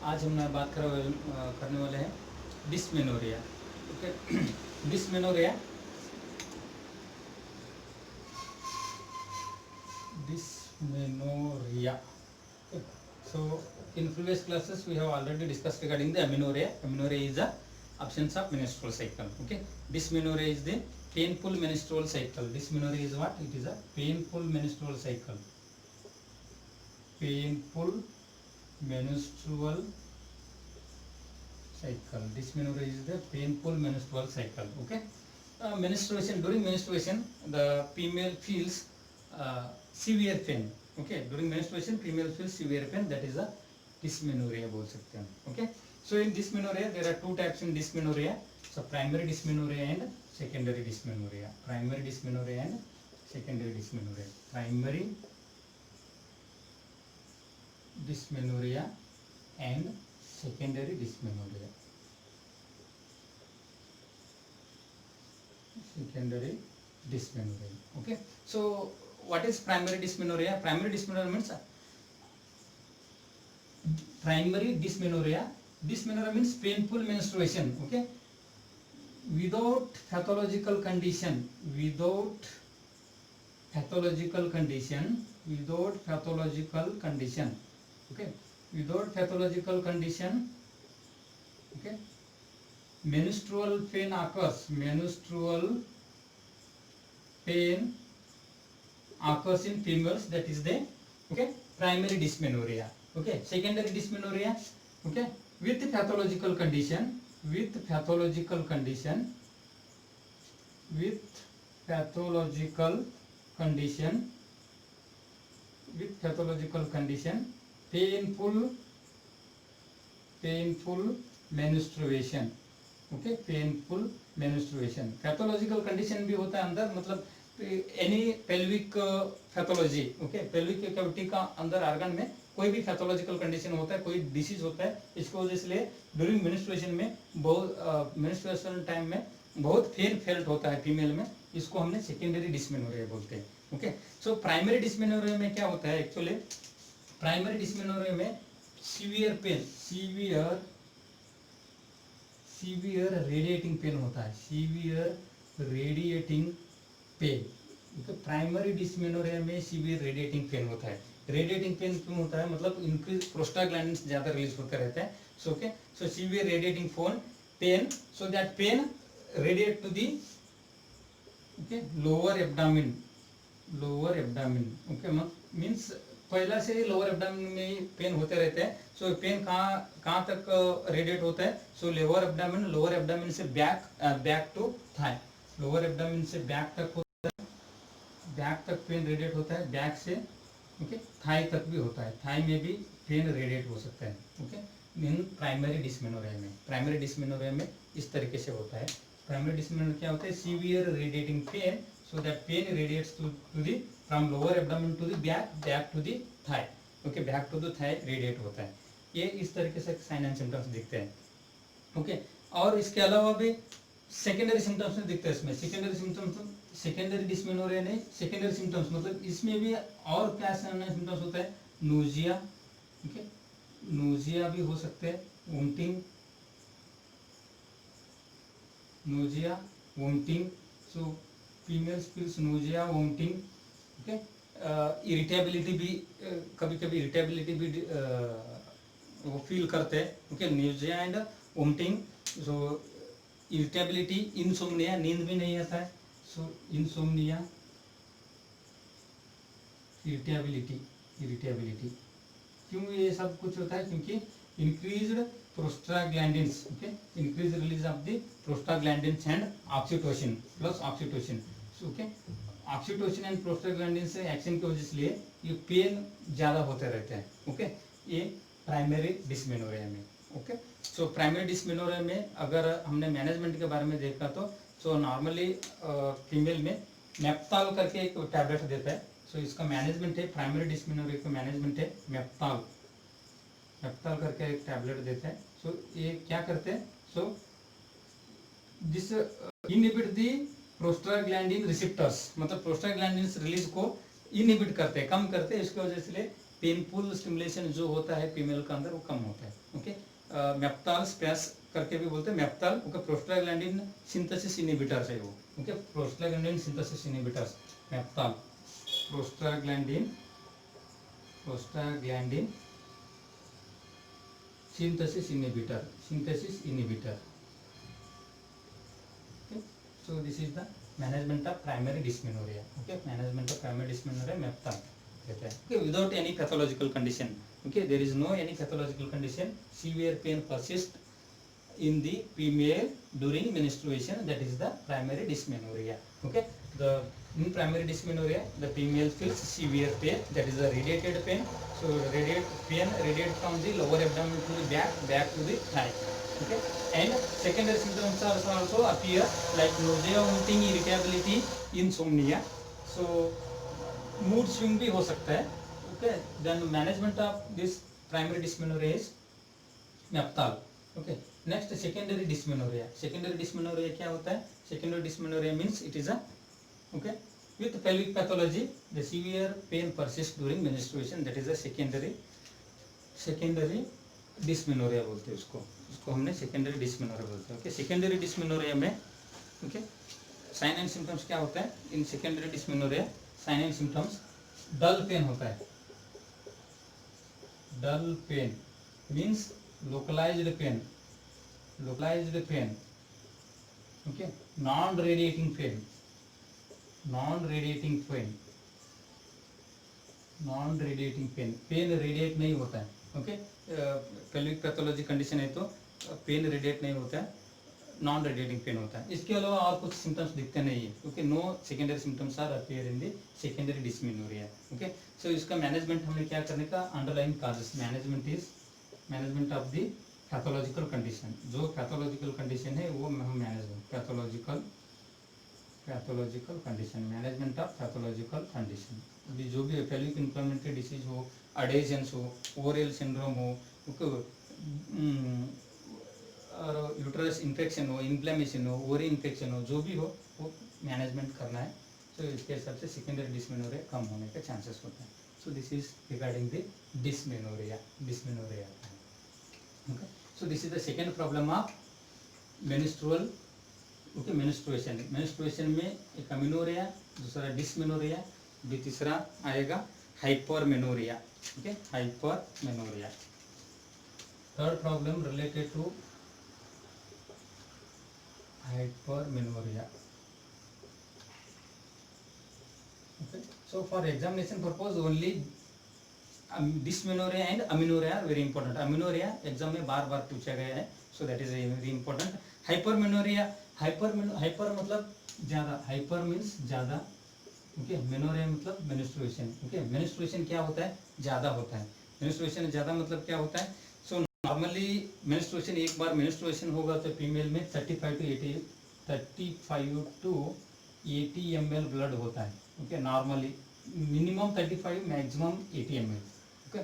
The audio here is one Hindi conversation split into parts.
आज हम बात करने वाले हैं dysmenorrhoea. Okay, dysmenorrhoea dysmenorrhoea so in previous classes we have already discussed regarding the amenorrhea. Amenorrhea is the absence of menstrual cycle. Okay, dysmenorrhea is the painful menstrual cycle. Dysmenorrhea is what? It is a painful menstrual cycle. Painful menstrual cycle. Dysmenorrhea is the painful menstrual cycle. Okay, menstruation, during menstruation the female feels severe pain. Okay, during menstruation female feels severe pain, that is a dysmenorrhea बोल सकते हैं. Okay, so in dysmenorrhea there are two types in dysmenorrhea. So primary dysmenorrhea and secondary dysmenorrhea. Primary dysmenorrhea and secondary dysmenorrhea. Primary dysmenorrhea and secondary dysmenorrhea. Secondary dysmenorrhea. Okay, so what is primary dysmenorrhea? Primary dysmenorrhea means dysmenorrhea means painful menstruation. Okay, without pathological condition, okay, without pathological condition. Okay, menstrual pain occurs in females, that is the primary dysmenorrhea. Okay, secondary dysmenorrhea, okay, with pathological condition, painful menstruation. Okay, painful menstruation. Pathological condition भी होता है अंदर, मतलब any pelvic pathology. Okay, pelvic cavity का अंदर ऑर्गन में कोई भी पैथोलॉजिकल कंडीशन होता है, कोई डिसीज होता है, इसको वजह से ड्यूरिंग मेंस्ट्रुएशन में बहुत मेंस्ट्रुएशन टाइम में बहुत पेन फेल्ट होता है फीमेल में, इसको हमने सेकेंडरी डिस्मेनोरिया बोलते हैं. ओके, सो प्राइमरी डिस्मेनोरिया में क्या होता है? एक्चुअली प्राइमरी डिस्मेनोरिया में severe pain, severe radiating pain होता है, severe radiating pain. Primary dysmenorrhoea में सीवियर रेडिएटिंग पेन होता है. रेडिएटिंग पेन क्यों होता है? मतलब इंक्रीज प्रोस्टाग्लैंडिन्स ज्यादा रिलीज होते रहते हैं. So okay, so severe radiating pain, so that pain radiate to the lower abdomen. Okay, means पहला से ही लोअर एब्डामिन में पेन होते रहते हैं. सो पेन कहाँ तक रेडिएट होता है? सो लोअर एब्डामिन से back to thigh. Lower abdomen से बैक तक होता है, बैक तक पेन रेडिएट होता है, बैक से ओके थाई तक भी होता है, थाई में भी पेन रेडिएट हो सकता है. ओके, इन प्राइमरी डिस्मेनोरिया में इस तरीके से होता है. प्राइमरी डिस्मेनोरिया क्या होता है? Severe radiating pain, so that pain radiates to the from lower abdomen to the back to the thigh. Okay, back to the thigh radiate होता है. ये इस तरीके से साइन एंड सिम्टम्स दिखते हैं. ओके, और इसके अलावा भी सेकेंडरी सिम्टम्स में दिखते हैं. इसमें सेकेंडरी डिस्मेनोरिया नहीं, सेकेंडरी सिम्टम्स मतलब इसमें भी और क्या सिम्टम्स होता है? नोजिया. ओके, नोजिया भी हो सकते हैं, vomiting. So females feels nausea, vomiting. Okay, irritability भी, कभी कभी इरिटेबिलिटी भी वो फील करते हैं. Okay, nausea and vomiting. So irritability, insomnia, नींद भी नहीं आता है. So insomnia, irritability. क्यों ये सब कुछ होता है? क्योंकि increased prostaglandins. Okay, increase release of the prostaglandins and oxytocin plus oxytocin. Okay, oxytocin and prostaglandin से एक्शन की वजह से ये पेन ज्यादा होते रहते हैं. ओके, ये प्राइमरी डिस्मेनोरिया में. ओके, सो प्राइमरी डिस्मेनोरिया में अगर हमने मैनेजमेंट के बारे में देखा तो सो नॉर्मली फीमेल में मेप्ताल करके एक टैबलेट देता है. सो इसका मैनेजमेंट है, प्राइमरी डिस्मेनोरिया का मैनेजमेंट है मेप्ताल करके एक टैबलेट देता है. सो ये क्या करते हैं? So this inhibit the prostaglandin receptors, मतलब प्रोस्टाग्लैंडिन रिलीज को इनहिबिट करते हैं, कम करते हैं. इसकी वजह से पेनफुल स्टिमुलेशन जो होता है फीमेल का अंदर वो कम होता है। ओके, मेप्टाल स्पेस करके भी बोलते हैं Meftal. Okay, prostaglandin synthesis inhibitors है वो। Okay, prostaglandin synthesis inhibitors Meftal, prostaglandin synthesis inhibitor. Okay, so this is the management of primary dysmenorrhea. Okay, management of primary dysmenorrhea MEPTA कहते हैं। Okay, without any pathological condition. Okay, there is no any pathological condition. Severe pain persists in the female during menstruation, that is the primary dysmenorrhea. Okay, in primary dysmenorrhea the female feels severe pain, that is the radiated pain. So radiate from the lower abdomen to the back to the thigh. Okay, and secondary symptoms also appear like nausea, vomiting, irritability, insomnia. So mood swing भी हो सकता है। Okay, then management of this primary dysmenorrhea is MEPTAL. Okay, next secondary dysmenorrhea. Secondary dysmenorrhea क्या होता है? Secondary dysmenorrhea means it is a okay with pelvic pathology, the severe pain persists during menstruation, that is a secondary dysmenorrhea बोलते हैं उसको हमने secondary dysmenorrhea बोलते हैं। Okay, secondary dysmenorrhea में okay साइन एंड सिम्टम्स क्या होता है? In secondary dysmenorrhea sign and symptoms dull pain होता है। Dull pain means localized pain, okay, non-radiating pain, pain radiate नहीं होता है। ओके, पेल्विक पैथोलॉजी कंडीशन है तो पेन रेडिएट नहीं होता है, नॉन रेडिएटिंग पेन होता है। इसके अलावा और कुछ सिम्टम्स दिखते नहीं है। Okay, no secondary symptoms are appear in the secondary dysmenorrhoea. Okay, so इसका मैनेजमेंट हमें क्या करने का? Underline causes management of the pathological condition. जो पैथोलॉजिकल कंडीशन है वो हम management pathological condition, management of pathological condition. अभी जो भी पेल्विक इन्फ्लेमेटरी डिसीज हो, अडेजन्स हो, ओवरियल सिंड्रोम हो, और यूट्रस इन्फेक्शन हो, इन्फ्लेमेशन हो, ओवरी इन्फेक्शन हो, जो भी हो वो मैनेजमेंट करना है। सो इसके हिसाब से सेकेंडरी डिस्मेनोरिया कम होने के चांसेस होते हैं। So this is regarding the dysmenorrhoea. Okay, so this is the second problem of menstrual, okay, menstruation में एक अमीनोरिया, दूसरा डिस्मेनोरिया, तीसरा आएगा hypermenorrhoea. Okay, hypermenorrhoea. Third problem related to hypermenorrhoea. Okay, so for examination purpose only dysmenorrhoea and amenorrhoea are very important. Amenorrhoea exam में बार बार पूछा गया है, so that is very important. Hypermenorrhoea, hyper मतलब ज़्यादा, हाइपर मीन्स ज़्यादा, ओके, मेनोरिया मतलब मेंस्ट्रुएशन। ओके, मेंस्ट्रुएशन क्या होता है? ज़्यादा होता है। मेंस्ट्रुएशन ज़्यादा मतलब क्या होता है? सो नॉर्मली मेंस्ट्रुएशन, एक बार मेंस्ट्रुएशन होगा तो फीमेल में 35 टू 80 ml ब्लड होता है। Okay, normally minimum 35, maximum 80 ml। Okay,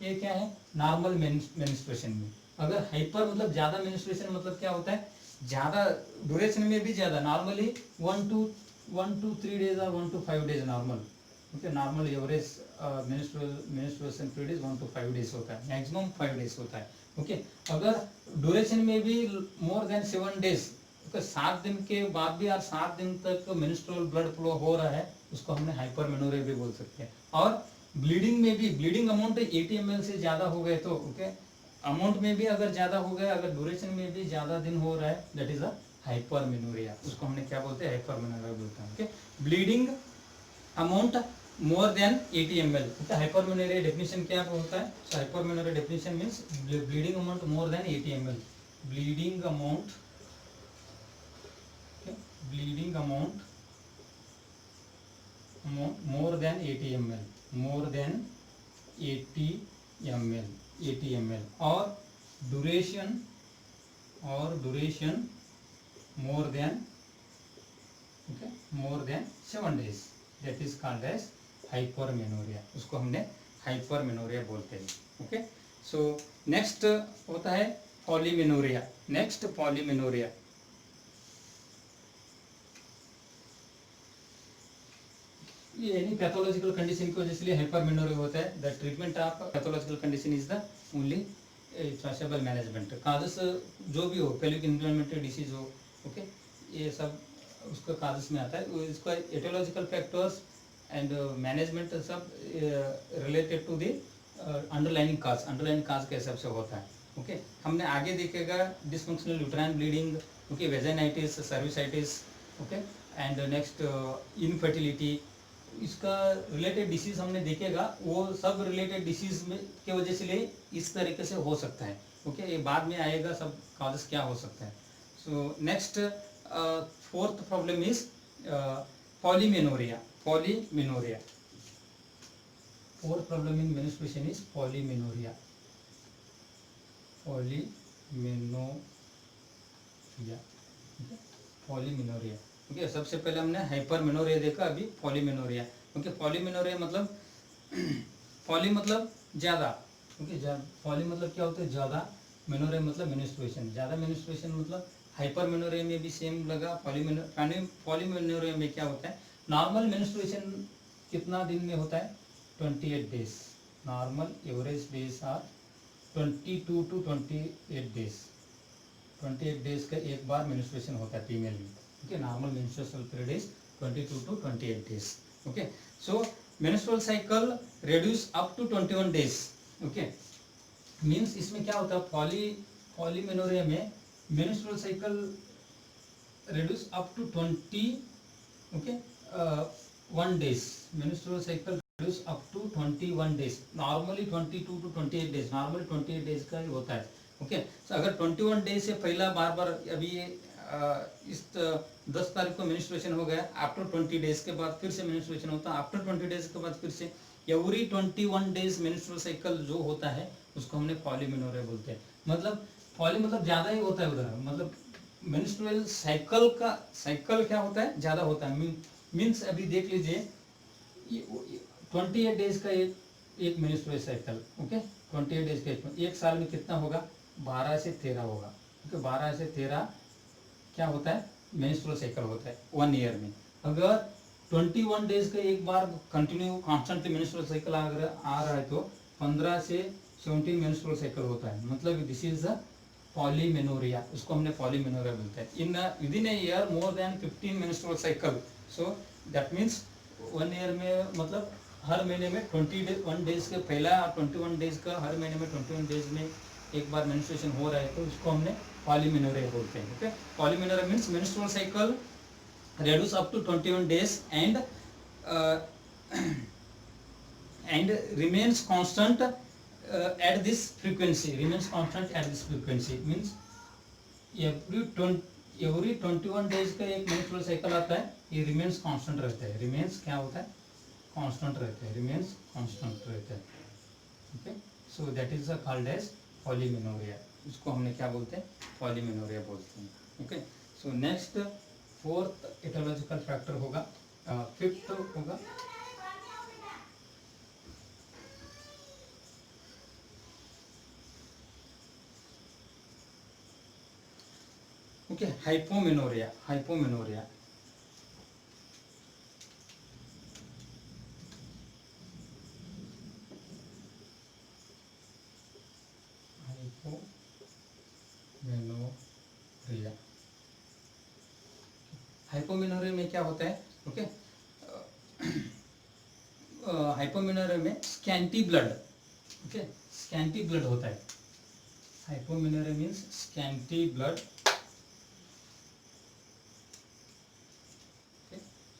ये क्या है? नॉर्मल मेंस्ट्रुएशन में। अगर हाइपर मतलब ज़्यादा मेंस्ट्रुएशन मतलब क्या होता है? ज़्यादा ड्यूरेशन में भी ज़्यादा, नॉर्मली 1 to 3 days और 1 to 5 days normal. Okay, normal average menstruation period is 1 to 5 days होता है, मैक्सिमम 5 days होता है। ओके, अगर ड्यूरेशन में भी मोर देन 7 days, ओके, 7 दिन के बाद भी और 7 दिन तक मेंस्ट्रुअल ब्लड फ्लो हो रहा है, उसको हमने हाइपरमेनोरिया भी बोल सकते हैं। और ब्लीडिंग में भी, ब्लीडिंग अमाउंट 80 ml से ज़्यादा हो गए तो, ओके, अमाउंट में भी अगर ज़्यादा हो गया, अगर ड्यूरेशन में भी ज़्यादा दिन हो रहा है, दैट इज अ हाइपरमेनोरिया। उसको हमने क्या बोलते हैं? हाइपरमेनोरिया बोलते हैं। Okay, bleeding amount more than 80 ml। Okay, hypermenorrhoea definition क्या होता है? So hypermenorrhoea definition means bleeding amount more than 80 ml। Bleeding amount more than 80 ml, more than 80 ml, और duration more than, okay, more than 7 days, that is called as hypermenorrhea। उसको हमने हाइपरमेनोरिया बोलते हैं। ओके, सो नेक्स्ट होता है पॉलीमेनोरिया। नेक्स्ट ये एनी पैथोलॉजिकल कंडीशन की वजह से हाइपरमेनोरिया होता है. The treatment of pathological condition is the only traceable management. Causes जो भी हो, पेल्विक इन्फ्लेमेटरी डिसीज हो, ओके, ये सब उसका काजस में आता है. इसका एटियोलॉजिकल फैक्टर्स एंड मैनेजमेंट सब related to the underlining cause के हिसाब से होता है. ओके, हमने आगे देखेगा dysfunctional uterine bleeding, okay, vaginitis, cervicitis, okay, and next infertility. इसका रिलेटेड डिसीज हमने देखेगा, वो सब रिलेटेड डिसीज में के वजह से ले इस तरीके से हो सकता है. ओके, ये बाद में आएगा सब काजेस क्या हो सकता है. सो next fourth problem is polymenorrhoea. Fourth problem in menstruation is polymenorrhea. Polymenorrhoea. Okay, सबसे पहले हमने हाइपरमेनोरिया देखा, अभी पॉलीमेनोरिया. ओके, पॉलीमेनोरिया मतलब पॉली मतलब ज्यादा. ओके, पॉली मतलब क्या होता है, ज्यादा. मेनोरिया मतलब मेंस्ट्रुएशन, ज्यादा मेंस्ट्रुएशन. मतलब हाइपरमेनोरिया में भी सेम लगा. पॉलीमेनोरिया में क्या होता है, नॉर्मल मेंस्ट्रुएशन कितना दिन में होता है, 28 days. Normal average days are 22 to 28 days. 28 days का एक बार मेंस्ट्रुएशन होता है फीमेल में. Okay, normal menstrual period is 22 to 28 days. Okay, so menstrual cycle reduce up to 21 days. Okay, means इसमें क्या होता है, पॉलीमेनोरिया में menstrual cycle reduce up to 1 days. Menstrual cycle reduce up to 21 days. Normally 22 to 28 days, normally 28 days का ही होता है. ओके, तो अगर 21 डेज से पहला बार अभी इस 10 तारीख को मेंस्ट्रुएशन हो गया, आफ्टर 20 डेज के बाद फिर से मेंस्ट्रुएशन होता है, आफ्टर 20 डेज के बाद फिर से, एवरी 21 डेज मेंस्ट्रुअल साइकिल जो होता है उसको हमने पॉलीमेनोरिया बोलते हैं. मतलब पॉली मतलब ज्यादा ही होता है उधर. मतलब मेंस्ट्रुअल साइकिल क्या होता है, ज्यादा होता है. मीन्स अभी देख लीजिए 28 डेज का एक मेंस्ट्रुअल साइकिल. ओके, 28 डेज का एक साल में कितना होगा, 12 से 13 होगा. ओके, 12 से 13 क्या होता है, मेंस्ट्रुअल साइकिल होता है 1 ईयर में. अगर 21 डेज का एक बार कंटिन्यू कॉन्स्टेंटली मेंस्ट्रुअल साइकिल अगर आ रहा है तो 15 से 17 मेंस्ट्रुअल साइकिल होता है. मतलब दिस इज अ पॉलीमेनोरिया. उसको हमने पॉलीमेनोरिया बोलते हैं. Within a year more than 15 menstrual cycle. So that means 1 year में, मतलब हर महीने में 21 डेज के पहला 21 डेज का, हर महीने में 21 डेज में एक बार मेंस्ट्रुएशन हो रहा है तो उसको हमने पॉलीमेनोरिया बोलते हैं. Okay, polymenorrhoea means menstrual cycle reduce up to 21 days and remains constant at this frequency. Means every 21 days का एक मेंस्ट्रुअल साइकिल आता है, ये रिमेन्स कांस्टेंट रहता है. रिमेन्स क्या होता है, कांस्टेंट रहता है. रिमेन्स कांस्टेंट रहता है. Okay, so that is called as polymenorrhoea. उसको हमने क्या बोलते हैं, पॉलीमेनोरिया बोलते हैं. Okay, so next fourth aetiological factor होगा. फिफ्थ होगा ओके, हाइपोमेनोरिया. हाइपोमेनोरिया में क्या होता है, ओके, हाइपोमेनोरिया में scanty blood. Okay, scanty blood होता है. Hypomenorrhoea means scanty blood.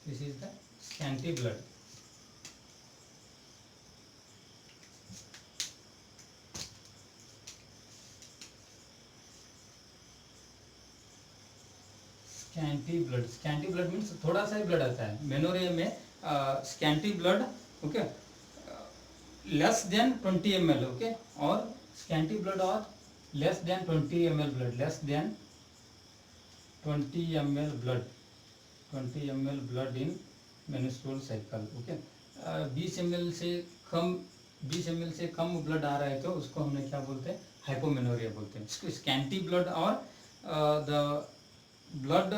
This is the scanty blood. Scanty blood means थोड़ा सा ही ब्लड आता है. मेनोरिया में scanty blood, okay, less then 20 ml. Okay, और स्कैंटी ब्लड और less than 20 ml blood, less than 20 ml blood in menstrual cycle. Okay, 20 ml से कम ब्लड आ रहा है तो उसको हमने क्या बोलते हैं, हाइपोमेनोरिया बोलते हैं. स्कैंटी ब्लड और the blood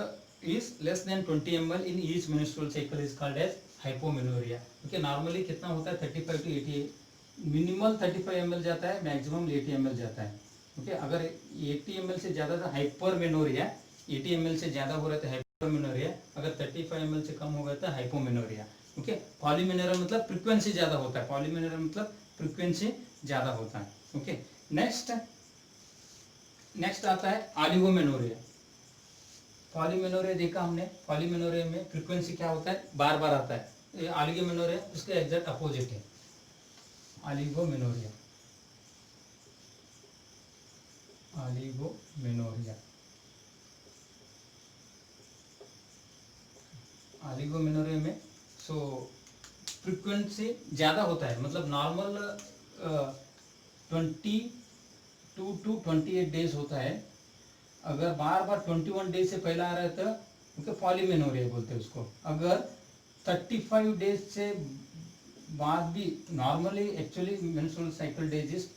is less than 20 ml in each menstrual cycle is called as hypomenorrhoea. Okay, normally कितना होता है 35 टू 80, मिनिमल 35 ml जाता है, मैक्सिमम 80 ml जाता है। ओके, अगर 80 ml से ज़्यादा तो हाइपरमेनोरिया, 80 ml से ज़्यादा हो रहा है तो हाइपरमेनोरिया, अगर 35 ml से कम हो गया तो हाइपोमेनोरिया। ओके, पॉलीमेनोरिया मतलब फ्रिक्वेंसी ज़्यादा होता है, पॉलीमेनोरिया मतलब फ्रिक्वेंसी ज़्यादा होता है। ओके, नेक्स्ट आता है ऑलिगोमेनोरिया। पॉलीमेनोरिया देखा हमने, पॉलीमेनोरिया में फ्रीक्वेंसी क्या होता है, बार बार आता है। ये ऑलिगोमेनोरिया उसके एग्जैक्ट अपोजिट है। ऑलिगोमेनोरिया, ऑलिगोमेनोरिया, ऑलिगोमेनोरिया में सो फ्रीक्वेंसी ज़्यादा होता है, मतलब नॉर्मल 22 to 28 डेज होता है। अगर बार बार 21 डेज से पहले आ रहा है तो उनके पॉलीमेनोरिया बोलते हैं उसको। अगर 35 डेज से बाद भी, normally actually menstrual cycle days is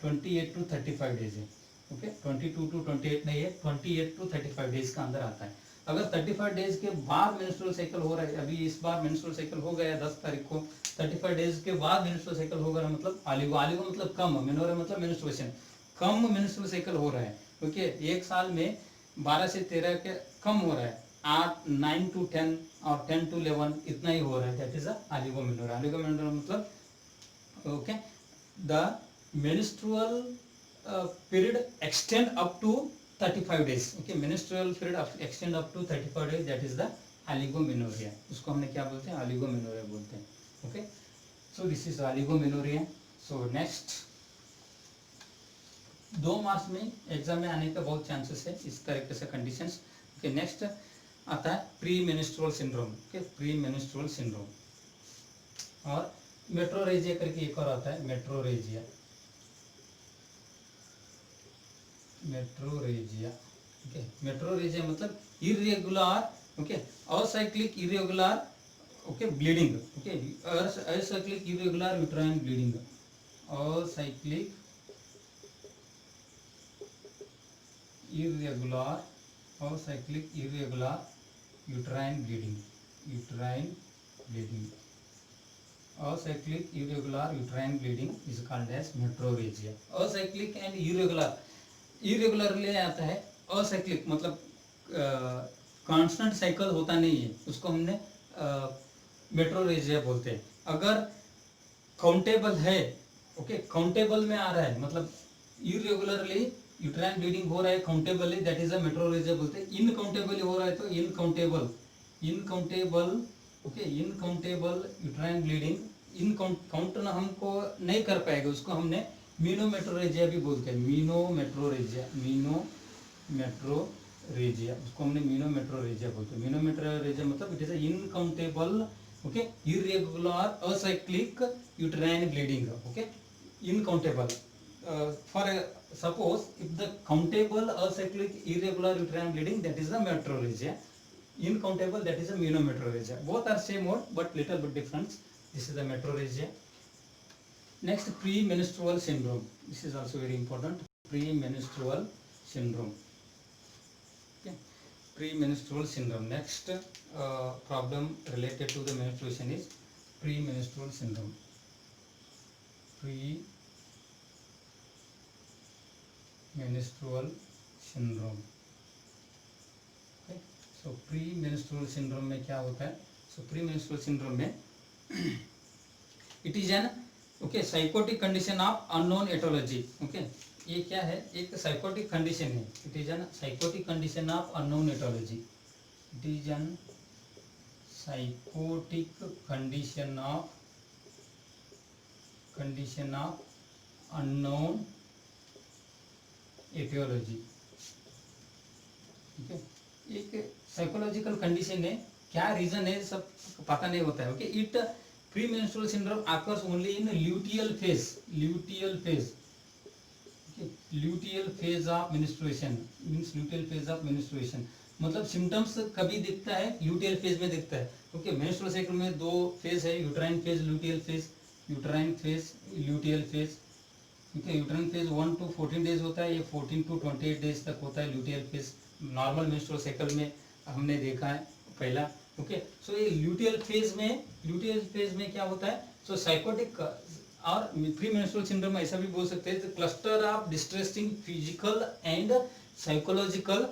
28 to 35 days है। ओके, 22 to 28 नहीं है, 28 to 35 डेज का अंदर आता है। अगर 35 डेज के बाद मेंस्ट्रुअल साइकिल हो रहा है, अभी इस बार मेंस्ट्रुअल साइकिल हो गया 10 तारीख को, 35 डेज के बाद मेंस्ट्रुअल साइकिल हो गया मतलब ऑलिगो, ऑलिगो मतलब कम, मेनोरिया मतलब मेंस्ट्रुएशन, कम मेंस्ट्रुअल साइकिल हो रहा है। ओके, एक साल में 12 से 13 के कम हो रहा है, 8 9 to 10 और 10 to 11 इतना ही हो रहा है, दैट इज ऑलिगोमेनोरिया। ऑलिगोमेनोरिया मतलब okay, the menstrual period extend up to 35 days। okay, menstrual period extend up to 35 days, that is the oligomenorrhea। उसको हमने क्या बोलते हैं, oligomenorrhea बोलते हैं। okay, so this is oligomenorrhea। so next 2 marks में एग्जाम में आने का बहुत चांसेस है इस तरीके से कंडीशंस। okay, नेक्स्ट आता है pre menstrual syndrome. okay, pre menstrual syndrome और मेट्रोरेजिया करके एक और आता है, मेट्रोरेजिया, मेट्रोरेजिया। ओके, मेट्रोरेजिया मतलब irregular, okay, acyclic irregular, okay, bleeding. Okay, acyclic irregular uterine bleeding, acyclic irregular, acyclic irregular uterine bleeding, uterine bleeding, acyclic irregular uterine bleeding is called as metrorrhagia. Acyclic and irregularly आता है, असाइक्लिक मतलब कांस्टेंट साइकिल होता नहीं है, उसको हमने मेट्रोरेजिया बोलते हैं। अगर काउंटेबल है, ओके, काउंटेबल में आ रहा है मतलब इरेगुलरली यूट्राइन ब्लीडिंग हो रहा है countably, that is a metrorrhagia बोलते हैं। इनकाउंटेबली हो रहा है तो इनकाउंटेबल, इनकाउंटेबल, ओके, इनकाउंटेबल यूट्राइन ब्लीडिंग, काउंट ना हमको नहीं कर पाएगा, उसको हमने मीनोमेट्रोरेजिया भी बोलते हैं, मीनोमेट्रोरेजिया, मीनोमेट्रोरेजिया, उसको हमने मीनोमेट्रोरेजिया बोलते हैं। मीनोमेट्रोरेजिया मतलब it is uncountable, okay, irregular acyclic uterine bleeding, okay, uncountable. For suppose if the countable acyclic irregular uterine bleeding, that is the metrorrhagia, incountable, that is a menometrorrhagia. Both are same word but little bit difference. This is the metrorrhagia. Next, premenstrual syndrome, this is also very important, premenstrual syndrome। okay, premenstrual syndrome, next problem related to the menstruation is premenstrual syndrome, premenstrual syndrome। okay, so premenstrual syndrome में क्या होता है, so premenstrual syndrome में it is an okay psychotic condition of unknown aetiology. Okay, ये क्या है, एक साइकोटिक कंडीशन है, it is an psychotic condition of unknown aetiology, it is an psychotic condition of unknown aetiology. ठीक है, एक साइकोलॉजिकल कंडीशन है, क्या रीजन है सब पता नहीं होता है। Okay, it premenstrual syndrome occurs only in luteal phase, luteal phase, okay, luteal phase of menstruation, means luteal phase of menstruation मतलब सिम्टम्स कभी दिखता है, ल्यूटियल फेज में दिखता है। ओके, मेंस्ट्रुअल साइकिल में 2 फेज है, uterine phase, luteal phase, uterine phase, luteal phase. Okay, uterine phase 1 to 14 days होता है, ये 14 to 28 डेज तक होता है luteal phase. Normal menstrual cycle में हमने देखा है पहला ओके। सो ये ल्यूटियल फेज में क्या होता है, सो साइकोटिक और प्री मेंस्ट्रुअल सिंड्रोम ऐसा भी बोल सकते हैं, cluster of distressing physical and psychological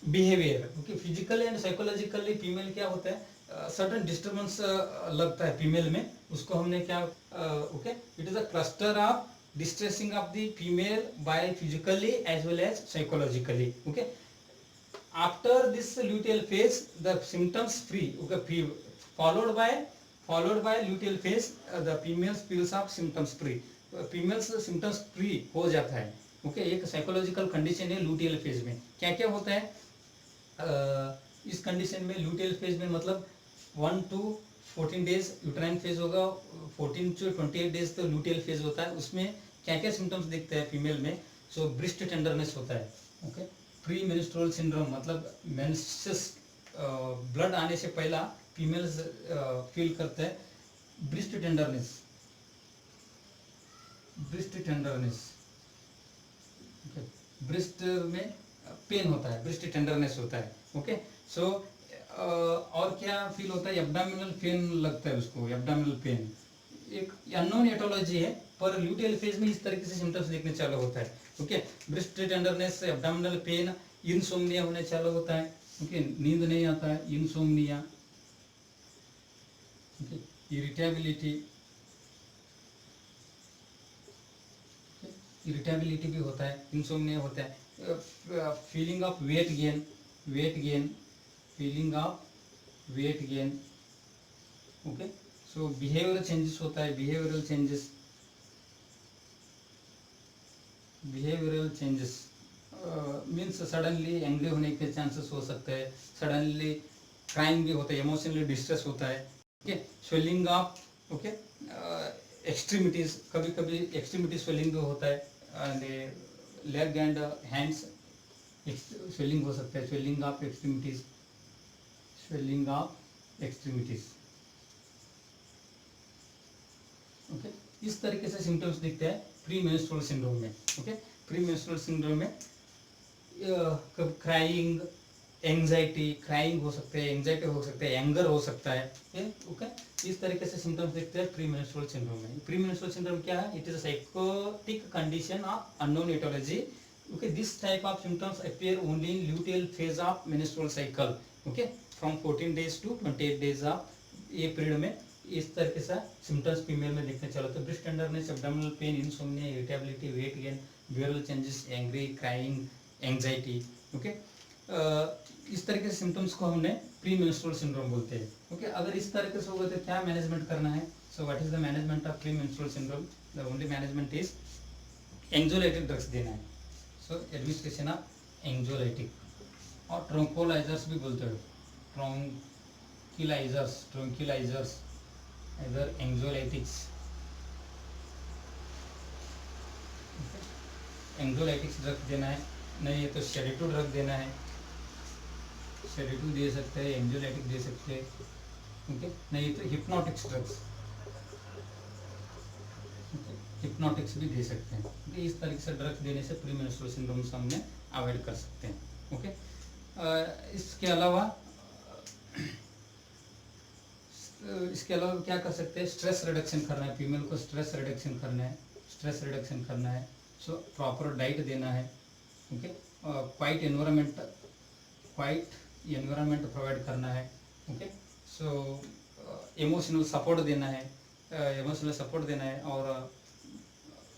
behaviour. Okay, physical and psychologically female क्या होता है, सर्टन डिस्टर्बेंस लगता है फीमेल में, उसको हमने क्या, okay, it is a cluster of distressing of the female by physically as well as psychologically. Okay, after this luteal phase the symptoms free, okay, followed by luteal phase the females feels of symptoms free, females symptoms free हो जाता है। ओके, एक साइकोलॉजिकल कंडीशन है लूटियल फेज में। क्या क्या होता है इस कंडीशन में, लूटियल फेज में मतलब 1 to 14 डेज यूट्राइन फेज होगा, 14 to 28 डेज तो लूटियल फेज होता है। उसमें क्या क्या सिम्टम्स दिखते हैं फीमेल में, सो ब्रेस्ट टेंडरनेस होता है। ओके, प्री मेंस्ट्रुअल सिंड्रोम मतलब मेंसेस ब्लड आने से पहला फीमेल्स फील करते हैं ब्रेस्ट टेंडरनेस, ब्रेस्ट में पेन होता है, ब्रेस्ट टेंडरनेस होता है। ओके, सो और क्या फील होता है, एब्डोमिनल पेन लगता है उसको, एब्डोमिनल पेन एक अननोन एटोलॉजी है, पर ल्यूटियल फेज में इस तरीके से सिम्टम्स देखने चालू होता है। Okay, breast tenderness, abdominal pain, insomnia होने चालू होता है। ओके, नींद नहीं आता है, इनसोम्निया। ओके, इरिटेबिलिटी भी होता है, इंसोम्निया होता है, feeling of weight gain, feeling of weight gain. Okay, so behavioural changes होता है, behavioural changes means suddenly angry होने के चांसेस हो सकते हैं, सडनली क्राइम भी होता है, इमोशनली डिस्ट्रेस होता है। Okay, swelling of, okay, extremities, कभी कभी एक्सट्रीमिटी स्वेलिंग भी होता है, लेग एंड हैंड्स स्वेलिंग हो सकता है, स्वेलिंग ऑफ एक्सट्रीमिटीज। ओके, इस तरीके से सिम्टम्स दिखते हैं प्री मेंस्ट्रुअल सिंड्रोम में। ओके, प्री मेंस्ट्रुअल सिंड्रोम में क्राइंग, एंजाइटी, क्राइंग हो सकते हैं, एंजाइटी हो सकते हैं, एंगर हो सकता है। ओके, इस तरीके से सिम्टम्स दिखते हैं प्री मेंस्ट्रुअल सिंड्रोम में। प्री मेंस्ट्रुअल सिंड्रोम क्या है, it is a psychotic condition of unknown aetiology. Okay, this type of symptoms appear only in luteal phase of menstrual cycle. Okay, from 14 days to 28 days of ये पीरियड में इस तरह से सिम्टम्स फीमेल में देखने चलो तो breast tenderness, abdominal pain, insomnia, irritability, weight gain, behavioural changes, angry, crying, anxiety. Okay, इस तरीके से सिम्टम्स को हमने प्री मेंस्ट्रुअल सिंड्रोम बोलते हैं। ओके, अगर इस तरीके से होगा तो क्या मैनेजमेंट करना है, so what is the management of pre menstrual syndrome, the only management is anxiolytic drugs देना है, सो एडमिनिस्ट्रेशन ऑफ एंग्जोलाइटिक, और ट्रोंकोलाइजर्स भी बोलते हो, ट्रोंकिलाइजर्स इधर एंग्जोलाइटिक्स, एंग्जोलाइटिक्स ड्रग देना है, नहीं है तो सेडेटिव ड्रग देना है, सेडेटिव दे सकते हैं, एंग्जोलाइटिक दे सकते हैं। ओके, नहीं तो हिप्नोटिक्स ड्रग्स, हिप्नोटिक्स भी दे सकते हैं। ओके, इस तरीके से ड्रग्स देने से प्री मेंस्ट्रुअल सिंड्रोम से हमने अवॉइड कर सकते हैं। ओके, इसके अलावा क्या कर सकते हैं, स्ट्रेस रिडक्शन करना है, फीमेल को स्ट्रेस रिडक्शन करना है, सो प्रॉपर डाइट देना है। ओके, क्वाइट एनवायरनमेंट प्रोवाइड करना है। ओके, सो इमोशनल सपोर्ट देना है, और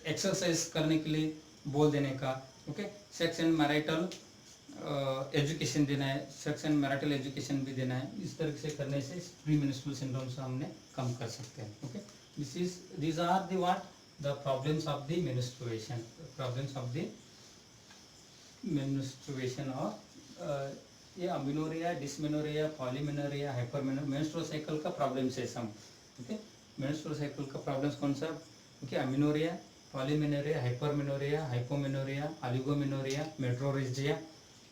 एक्सरसाइज करने के लिए बोल देने का। Okay, sex and marital education देना है, सेक्स एंड मैरिटल एजुकेशन भी देना है। इस तरह से करने से प्री मेंस्ट्रुअल सिंड्रोम से हमने कम कर सकते हैं। Okay, these are the problems of the menstruation, और ये amenorrhoea, dysmenorrhoea, polymenorrhoea, hypermenorrhoea, menstrual cycle का प्रॉब्लम है सम। ओके, मेंस्ट्रुअल साइकिल का प्रॉब्लम्स कौन सा, okay, amenorrhoea, polymenorrhoea, hypermenorrhoea, hypomenorrhoea, oligomenorrhoea, metrorrhagia,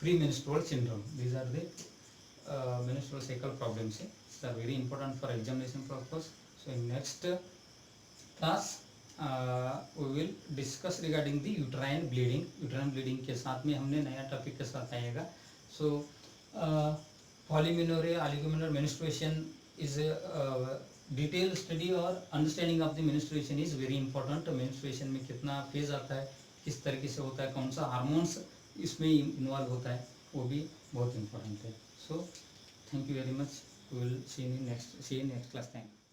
premenstrual syndrome. These are the menstrual cycle problems. These are very important for examination purpose. So in next class we will discuss regarding the uterine bleeding. Uterine bleeding के साथ में हमने नया टॉपिक के साथ आएगा. So polymenorrhea, oligomenorrhea, menstruation is a detailed study or understanding of the menstruation is very important. menstruation में कितना फेज आता है, किस तरीके से होता है, कौन सा हार्मोन्स इसमें इन्वॉल्व होता है, वो भी बहुत इम्पोर्टेंट है. So thank you very much. We will see in next class. Thank you.